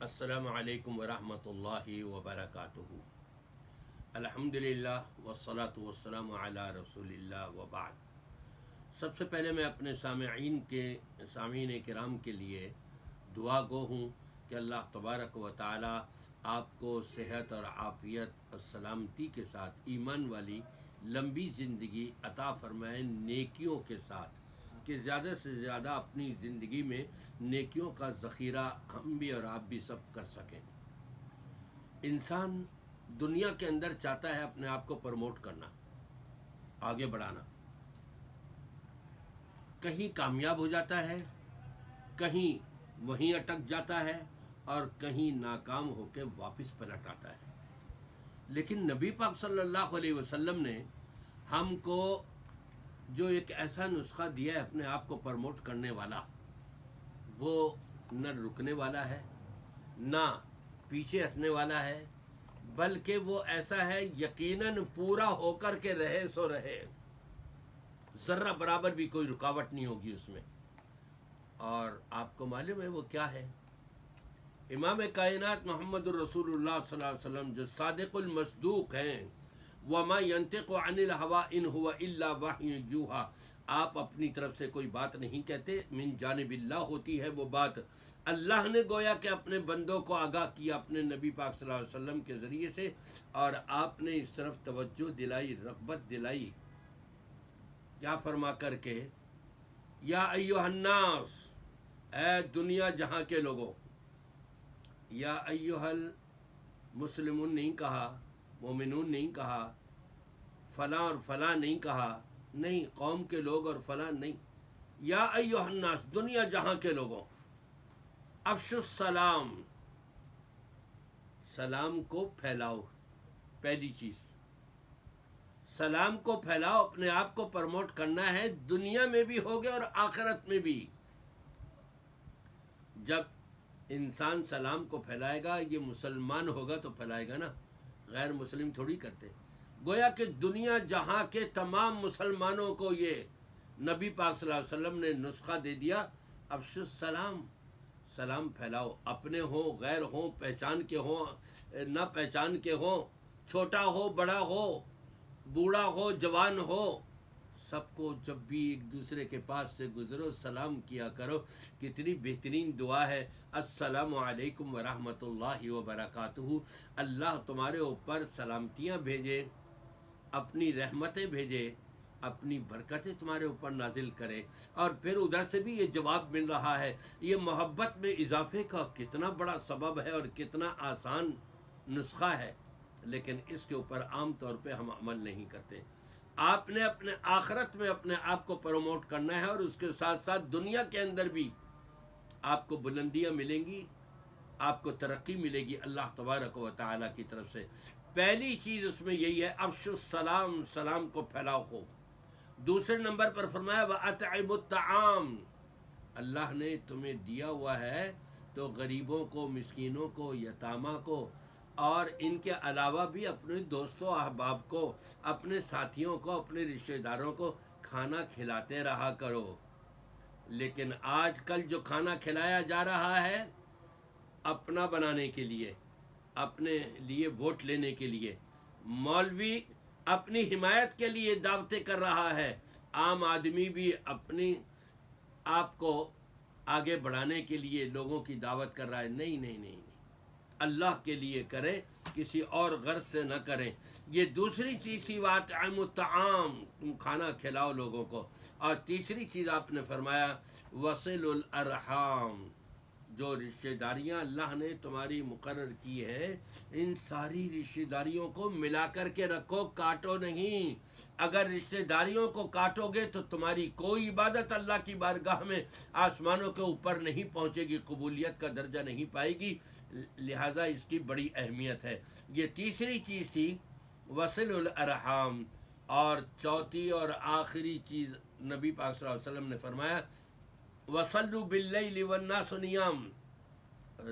السلام علیکم ورحمۃ اللہ وبرکاتہ۔ الحمدللہ والصلاة والسلام علی رسول اللہ وبعد۔ سب سے پہلے میں اپنے سامعین کرام کے لیے دعا گو ہوں کہ اللہ تبارک و تعالی آپ کو صحت اور عافیت اور سلامتی کے ساتھ ایمان والی لمبی زندگی عطا فرمائیں، نیکیوں کے ساتھ، کہ زیادہ سے زیادہ اپنی زندگی میں نیکیوں کا ذخیرہ ہم بھی اور آپ بھی سب کر سکیں۔ انسان دنیا کے اندر چاہتا ہے اپنے آپ کو پروموٹ کرنا، آگے بڑھانا، کہیں کامیاب ہو جاتا ہے، کہیں وہیں اٹک جاتا ہے اور کہیں ناکام ہو کے واپس پلٹ آتا ہے۔ لیکن نبی پاک صلی اللہ علیہ وسلم نے ہم کو جو ایک ایسا نسخہ دیا ہے اپنے آپ کو پروموٹ کرنے والا، وہ نہ رکنے والا ہے نہ پیچھے ہٹنے والا ہے، بلکہ وہ ایسا ہے یقیناً پورا ہو کر کے رہے سو رہے، ذرہ برابر بھی کوئی رکاوٹ نہیں ہوگی اس میں۔ اور آپ کو معلوم ہے وہ کیا ہے؟ امام کائنات محمد الرسول اللہ صلی اللہ علیہ وسلم جو صادق المصدوق ہیں، وَمَا يَنْطِقُ عَنِ الْهَوَىٰ إِنْ هُوَ إِلَّا وَحْيٌ يُوحَىٰ، آپ اپنی طرف سے کوئی بات نہیں کہتے، من جانب اللہ ہوتی ہے وہ بات۔ اللہ نے گویا کہ اپنے بندوں کو آگاہ کیا اپنے نبی پاک صلی اللہ علیہ وسلم کے ذریعے سے، اور آپ نے اس طرف توجہ دلائی، رغبت دلائی، کیا فرما کر کے، یا ایھا الناس، اے دنیا جہاں کے لوگوں، یا ایھا المسلمون نہیں کہا، مومنون نہیں کہا، فلاں اور فلاں نہیں کہا، نہیں، قوم کے لوگ اور فلاں نہیں، یا ایھا الناس، دنیا جہاں کے لوگوں، افشوا السلام، سلام کو پھیلاؤ۔ پہلی چیز سلام کو پھیلاؤ، اپنے آپ کو پروموٹ کرنا ہے، دنیا میں بھی ہوگے اور آخرت میں بھی۔ جب انسان سلام کو پھیلائے گا، یہ مسلمان ہوگا تو پھیلائے گا نا، غیر مسلم تھوڑی کرتے۔ گویا کہ دنیا جہاں کے تمام مسلمانوں کو یہ نبی پاک صلی اللہ علیہ وسلم نے نسخہ دے دیا، افشوا السلام، سلام پھیلاؤ، اپنے ہوں، غیر ہوں، پہچان کے ہوں، نہ پہچان کے ہوں، چھوٹا ہو، بڑا ہو، بوڑھا ہو، جوان ہو، سب کو جب بھی ایک دوسرے کے پاس سے گزرو سلام کیا کرو۔ کتنی بہترین دعا ہے، السلام علیکم ورحمۃ اللہ وبرکاتہ، اللہ تمہارے اوپر سلامتیاں بھیجے، اپنی رحمتیں بھیجے، اپنی برکتیں تمہارے اوپر نازل کرے۔ اور پھر ادھر سے بھی یہ جواب مل رہا ہے۔ یہ محبت میں اضافے کا کتنا بڑا سبب ہے اور کتنا آسان نسخہ ہے، لیکن اس کے اوپر عام طور پہ ہم عمل نہیں کرتے۔ آپ نے اپنے آخرت میں اپنے آپ کو پروموٹ کرنا ہے، اور اس کے ساتھ ساتھ دنیا کے اندر بھی آپ کو بلندیاں ملیں گی، آپ کو ترقی ملے گی اللہ تبارک و تعالیٰ کی طرف سے۔ پہلی چیز اس میں یہی ہے، افشوا السلام، سلام کو پھیلاؤ ہو۔ دوسرے نمبر پر فرمایا وَأَطْعِمُوا الطَّعَامَ، اللہ نے تمہیں دیا ہوا ہے تو غریبوں کو، مسکینوں کو، یتامہ کو، اور ان کے علاوہ بھی اپنے دوستوں احباب کو، اپنے ساتھیوں کو، اپنے رشتہ داروں کو کھانا کھلاتے رہا کرو۔ لیکن آج کل جو کھانا کھلایا جا رہا ہے اپنا بنانے کے لیے، اپنے لیے ووٹ لینے کے لیے، مولوی اپنی حمایت کے لیے دعوتیں کر رہا ہے، عام آدمی بھی اپنی آپ کو آگے بڑھانے کے لیے لوگوں کی دعوت کر رہا ہے۔ نہیں نہیں نہیں نہیں، اللہ کے لیے کریں، کسی اور غرض سے نہ کریں۔ یہ دوسری چیز تھی، وَأَطْعِمُوا الطَّعَامَ، تم کھانا کھلاؤ لوگوں کو۔ اور تیسری چیز آپ نے فرمایا وَصِلُوا الْأَرْحَامَ، جو رشتہ داریاں اللہ نے تمہاری مقرر کی ہے، ان ساری رشتہ داریوں کو ملا کر کے رکھو، کاٹو نہیں۔ اگر رشتہ داریوں کو کاٹو گے تو تمہاری کوئی عبادت اللہ کی بارگاہ میں آسمانوں کے اوپر نہیں پہنچے گی، قبولیت کا درجہ نہیں پائے گی، لہٰذا اس کی بڑی اہمیت ہے۔ یہ تیسری چیز تھی وصل الارحام۔ اور چوتھی اور آخری چیز نبی پاک صلی اللہ علیہ وسلم نے فرمایا وصلوا باللیل والناس نیام،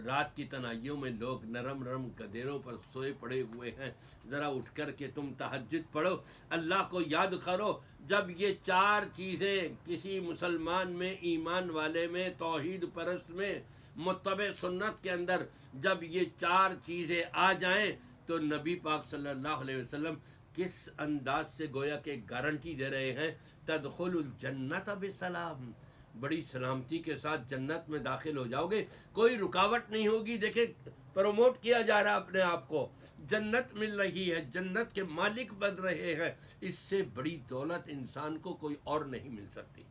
رات کی تنہائیوں میں لوگ نرم نرم گدیروں پر سوئے پڑے ہوئے ہیں، ذرا اٹھ کر کے تم تہجد پڑھو، اللہ کو یاد کرو۔ جب یہ چار چیزیں کسی مسلمان میں، ایمان والے میں، توحید پرست میں متبع سنت کے اندر جب یہ 4 چیزیں آ جائیں تو نبی پاک صلی اللہ علیہ وسلم کس انداز سے گویا کہ گارنٹی دے رہے ہیں، تدخل الجنت بسلام، بڑی سلامتی کے ساتھ جنت میں داخل ہو جاؤ گے، کوئی رکاوٹ نہیں ہوگی۔ دیکھیں پروموٹ کیا جا رہا اپنے آپ کو، جنت مل رہی ہے، جنت کے مالک بن رہے ہیں، اس سے بڑی دولت انسان کو کوئی اور نہیں مل سکتی۔